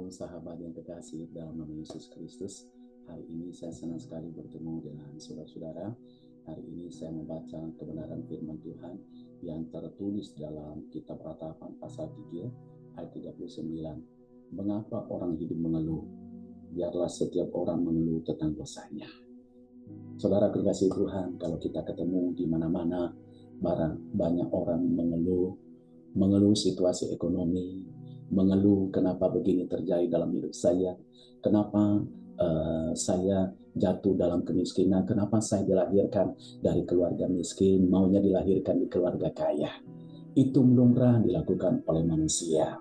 Halo sahabat yang terkasih dalam nama Yesus Kristus. Hari ini saya senang sekali bertemu dengan saudara-saudara. Hari ini saya membaca kebenaran firman Tuhan yang tertulis dalam kitab Ratapan pasal 3 ayat 39. Mengapa orang hidup mengeluh? Biarlah setiap orang mengeluh tentang dosanya. Saudara terkasih Tuhan, kalau kita ketemu di mana-mana, banyak orang mengeluh situasi ekonomi, mengeluh kenapa begini terjadi dalam hidup saya, kenapa saya jatuh dalam kemiskinan, kenapa saya dilahirkan dari keluarga miskin, maunya dilahirkan di keluarga kaya. Itu lumrah dilakukan oleh manusia.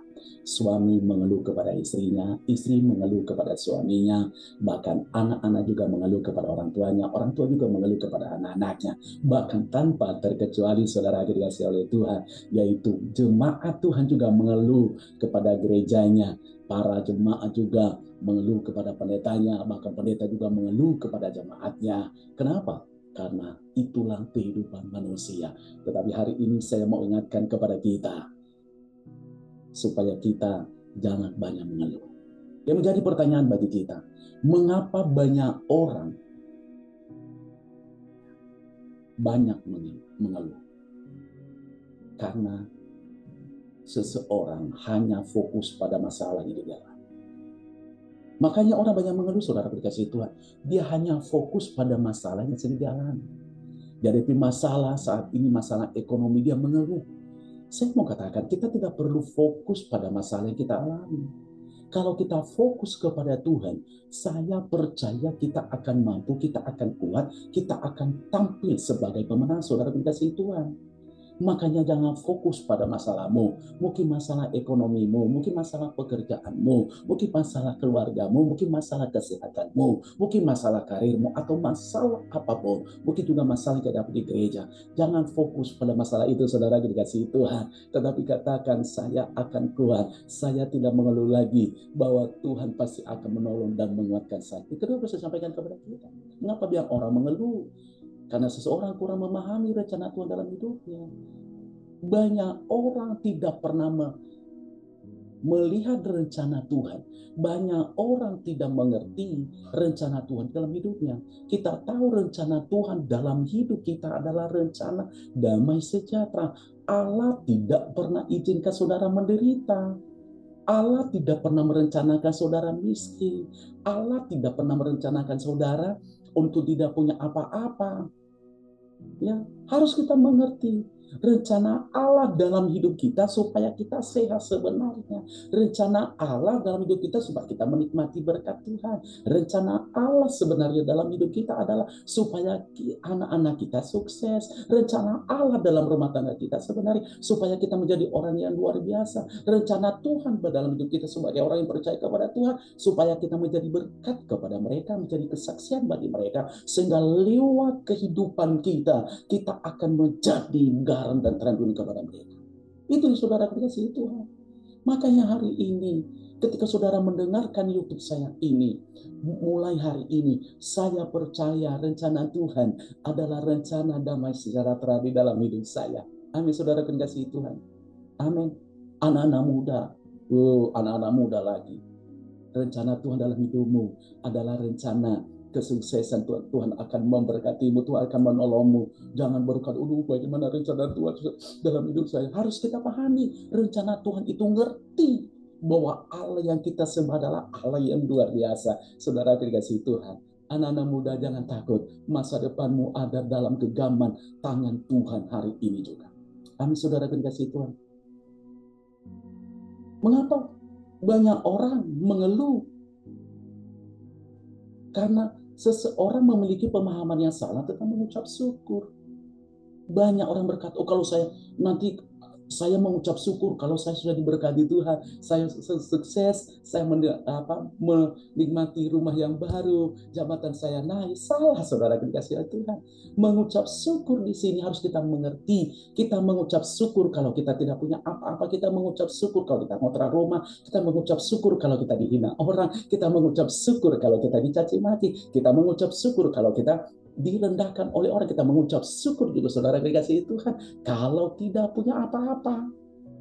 Suami mengeluh kepada istrinya, istri mengeluh kepada suaminya, bahkan anak-anak juga mengeluh kepada orang tuanya, orang tua juga mengeluh kepada anak-anaknya. Bahkan tanpa terkecuali saudara dikasihi oleh Tuhan, yaitu jemaat Tuhan juga mengeluh kepada gerejanya, para jemaat juga mengeluh kepada pendetanya, bahkan pendeta juga mengeluh kepada jemaatnya. Kenapa? Karena itulah kehidupan manusia. Tetapi hari ini saya mau ingatkan kepada kita, supaya kita jangan banyak mengeluh. Yang menjadi pertanyaan bagi kita, mengapa banyak orang banyak mengeluh? Karena seseorang hanya fokus pada masalah yang dialami. Makanya orang banyak mengeluh, saudara dikasihi Tuhan. Dia hanya fokus pada masalah yang sedang dialami. Jadi masalah saat ini, masalah ekonomi, dia mengeluh. Saya mau katakan, kita tidak perlu fokus pada masalah yang kita alami. Kalau kita fokus kepada Tuhan, saya percaya kita akan mampu, kita akan kuat, kita akan tampil sebagai pemenang, saudara dikasihi Tuhan. Makanya jangan fokus pada masalahmu, mungkin masalah ekonomimu, mungkin masalah pekerjaanmu, mungkin masalah keluargamu, mungkin masalah kesehatanmu, mungkin masalah karirmu, atau masalah apapun, mungkin juga masalah yang ada di gereja. Jangan fokus pada masalah itu, saudara dikasihi Tuhan, tetapi katakan, saya akan kuat, saya tidak mengeluh lagi, bahwa Tuhan pasti akan menolong dan menguatkan saya. Itu kedua saya sampaikan kepada kita. Mengapa biar orang mengeluh? Karena seseorang kurang memahami rencana Tuhan dalam hidupnya. Banyak orang tidak pernah melihat rencana Tuhan. Banyak orang tidak mengerti rencana Tuhan dalam hidupnya. Kita tahu rencana Tuhan dalam hidup kita adalah rencana damai sejahtera. Allah tidak pernah izinkan saudara menderita. Allah tidak pernah merencanakan saudara miskin. Allah tidak pernah merencanakan saudara untuk tidak punya apa-apa. Ya, harus kita mengerti rencana Allah dalam hidup kita supaya kita sehat sebenarnya. Rencana Allah dalam hidup kita supaya kita menikmati berkat Tuhan. Rencana Allah sebenarnya dalam hidup kita adalah supaya anak-anak kita sukses. Rencana Allah dalam rumah tangga kita sebenarnya supaya kita menjadi orang yang luar biasa. Rencana Tuhan dalam hidup kita sebagai orang yang percaya kepada Tuhan supaya kita menjadi berkat kepada mereka, menjadi kesaksian bagi mereka, sehingga lewat kehidupan kita akan menjadi garam dan terang kepada mereka. Itu yang saudara kasih Tuhan. Makanya hari ini, ketika saudara mendengarkan YouTube saya ini, mulai hari ini, saya percaya rencana Tuhan adalah rencana damai sejahtera di dalam hidup saya. Amin, saudara kasih Tuhan. Amin. Anak-anak muda lagi. Rencana Tuhan dalam hidupmu adalah rencana kesuksesan. Tuhan akan memberkatimu, Tuhan akan menolongmu. Jangan berkata, bagaimana rencana Tuhan dalam hidup saya. Harus kita pahami, rencana Tuhan itu ngerti bahwa Allah yang kita sembah adalah Allah yang luar biasa. Saudara dikasihi Tuhan, anak-anak muda jangan takut. Masa depanmu ada dalam genggaman tangan Tuhan hari ini juga. Amin, saudara dikasihi Tuhan. Mengapa banyak orang mengeluh? Karena seseorang memiliki pemahaman yang salah tentang mengucap syukur. Banyak orang berkata, kalau saya mengucap syukur kalau saya sudah diberkati Tuhan, saya sukses, saya menikmati rumah yang baru, jabatan saya naik. Salah, saudara dikasihi Tuhan. Mengucap syukur di sini harus kita mengerti. Kita mengucap syukur kalau kita tidak punya apa-apa. Kita mengucap syukur kalau kita ngontrak rumah. Kita mengucap syukur kalau kita dihina orang. Kita mengucap syukur kalau kita dicaci maki. Kita mengucap syukur kalau kita direndahkan oleh orang. Kita mengucap syukur juga, saudara dikasihi Tuhan, kalau tidak punya apa-apa.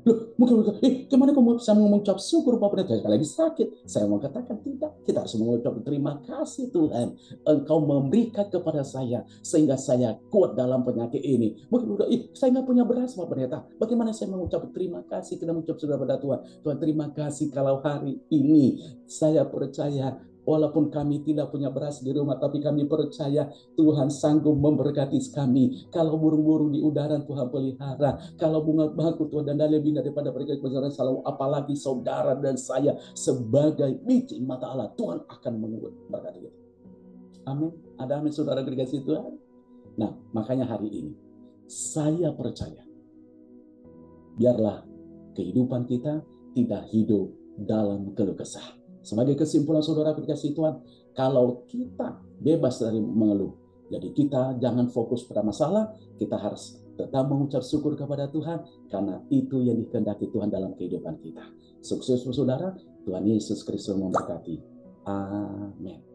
Loh, mungkin gimana kamu bisa mengucap syukur Bapak Pendeta? Sekali lagi sakit. Saya mau katakan tidak. Kita harus mengucap terima kasih Tuhan. Engkau memberikan kepada saya sehingga saya kuat dalam penyakit ini. Mungkin udah, saya nggak punya beras Bapak Pendeta. Bagaimana saya mengucap terima kasih? Kita mengucap syukur kepada Tuhan. Tuhan terima kasih kalau hari ini saya percaya walaupun kami tidak punya beras di rumah, tapi kami percaya Tuhan sanggup memberkati kami. Kalau burung-burung di udara Tuhan pelihara, kalau bunga bangku Tuhan dan lebih daripada mereka kebesaran selalu, apalagi saudara dan saya sebagai biji mata Allah, Tuhan akan memberkati kita. Amin. Ada amin saudara dikasih Tuhan. Nah, makanya hari ini saya percaya biarlah kehidupan kita tidak hidup dalam keluh kesah. Sebagai kesimpulan saudara dikasih Tuhan, kalau kita bebas dari mengeluh, jadi kita jangan fokus pada masalah, kita harus tetap mengucap syukur kepada Tuhan, karena itu yang dikehendaki Tuhan dalam kehidupan kita. Sukses saudara, Tuhan Yesus Kristus memberkati. Amin.